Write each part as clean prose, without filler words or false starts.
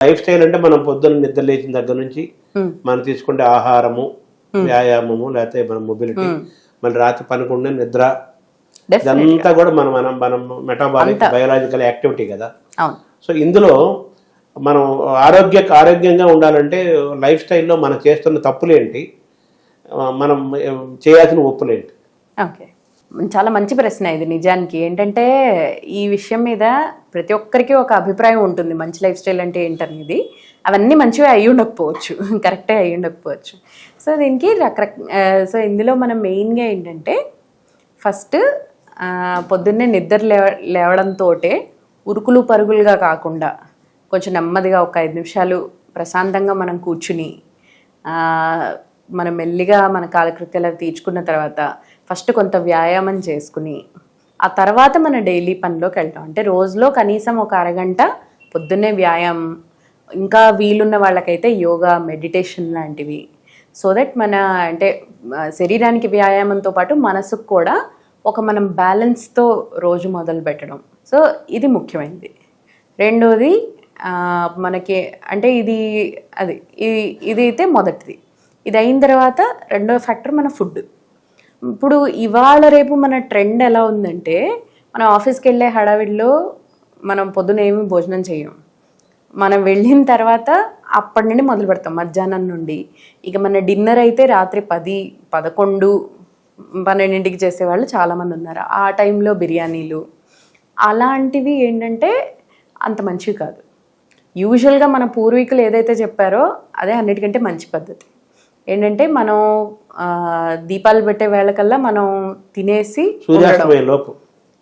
Life style అంటే మనం పొద్దున్న నిద్ర లేచిన దగ్గర నుంచి మనం తీసుకుంటే ఆహారము, వ్యాయామము, లేకపోతే మన మొబిలిటీ, మళ్ళీ రాత్రి పనుకుంటే నిద్ర, ఇదంతా కూడా మనం మనం మనం మెటాబాలిక్ బయోలాజికల్ యాక్టివిటీ కదా. సో ఇందులో మనం ఆరోగ్యంగా ఉండాలంటే లైఫ్ స్టైల్లో మనం చేస్తున్న తప్పులేంటి, మనం చేయాల్సిన ఒప్పులేంటి? ఓకే, చాలా మంచి ప్రశ్న ఇది. నిజానికి ఏంటంటే ఈ విషయం మీద ప్రతి ఒక్కరికి ఒక అభిప్రాయం ఉంటుంది, మంచి లైఫ్ స్టైల్ అంటే ఏంటనేది. అవన్నీ మంచిగా అయ్యి ఉండకపోవచ్చు, కరెక్టే అయ్యి ఉండకపోవచ్చు. సో దీనికి సో ఇందులో మనం మెయిన్గా ఏంటంటే ఫస్ట్ పొద్దున్నే నిద్ర లేవడంతో ఉరుకులు పరుగులుగా కాకుండా కొంచెం నెమ్మదిగా ఒక 5 నిమిషాలు ప్రశాంతంగా మనం కూర్చుని మనం మెల్లిగా మన కాలకృత్యాలు తీర్చుకున్న తర్వాత ఫస్ట్ కొంత వ్యాయామం చేసుకుని ఆ తర్వాత మన డైలీ పనిలోకి వెళ్తాం. అంటే రోజులో కనీసం ఒక అరగంట పొద్దున్నే వ్యాయామం, ఇంకా వీలున్న వాళ్ళకైతే యోగా, మెడిటేషన్ లాంటివి. సో దట్ మన అంటే శరీరానికి వ్యాయామంతో పాటు మనసుకు కూడా ఒక మనం బ్యాలెన్స్తో రోజు మొదలు పెట్టడం. సో ఇది ముఖ్యమైనది. రెండోది మనకి అంటే ఇది అయితే మొదటిది. ఇది అయిన తర్వాత రెండో ఫ్యాక్టర్ మన ఫుడ్. ఇప్పుడు ఇవాళ రేపు మన ట్రెండ్ ఎలా ఉందంటే, మనం ఆఫీస్కి వెళ్ళే హడావిడిలో మనం పొద్దున ఏమి భోజనం చేయం. మనం వెళ్ళిన తర్వాత అప్పటి నుండి మొదలు పెడతాం, మధ్యాహ్నం నుండి. ఇక మన డిన్నర్ అయితే రాత్రి 10, 11, 12ంటికి చేసేవాళ్ళు చాలామంది ఉన్నారు. ఆ టైంలో బిర్యానీలు అలాంటివి ఏంటంటే అంత మంచివి కాదు. యూజువల్గా మన పూర్వీకులు ఏదైతే చెప్పారో అదే అన్నిటికంటే మంచి పద్ధతి. ఏంటంటే మనం దీపాలు పెట్టే వేళకల్లా మనం తినేసి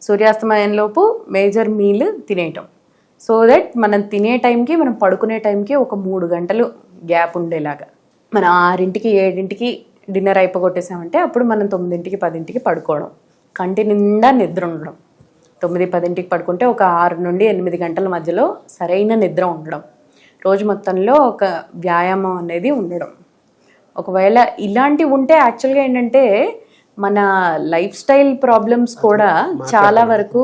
సూర్యాస్తమయం లోపు మేజర్ మీల్ తినేయటం. సో దట్ మనం తినే టైంకి, మనం పడుకునే టైంకి ఒక 3 గంటలు గ్యాప్ ఉండేలాగా. మనం 6ంటికి 7ంటికి డిన్నర్ అయిపోగొట్టేసామంటే అప్పుడు మనం 9ంటికి 10ంటికి పడుకోవడం, కంటి నిండా నిద్ర ఉండడం. 9, 10ంటికి పడుకుంటే ఒక 6 నుండి 8 గంటల మధ్యలో సరైన నిద్ర ఉండడం, రోజు మొత్తంలో ఒక వ్యాయామం అనేది ఉండడం. ఒకవేళ ఇలాంటివి ఉంటే యాక్చువల్గా ఏంటంటే మన లైఫ్ స్టైల్ ప్రాబ్లమ్స్ కూడా చాలా వరకు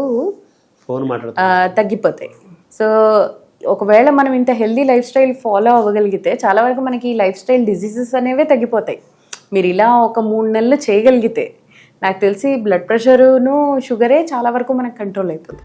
తగ్గిపోతాయి. సో ఒకవేళ మనం ఇంత హెల్దీ లైఫ్ స్టైల్ ఫాలో అవ్వగలిగితే చాలా వరకు మనకి ఈ లైఫ్ స్టైల్ డిసీజెస్ అనేవే తగ్గిపోతాయి. మీరు ఇలా ఒక 3 నెలలు చేయగలిగితే నాకు తెలిసి బ్లడ్ ప్రెషరును షుగరే చాలా వరకు మనకు కంట్రోల్ అయిపోతుంది.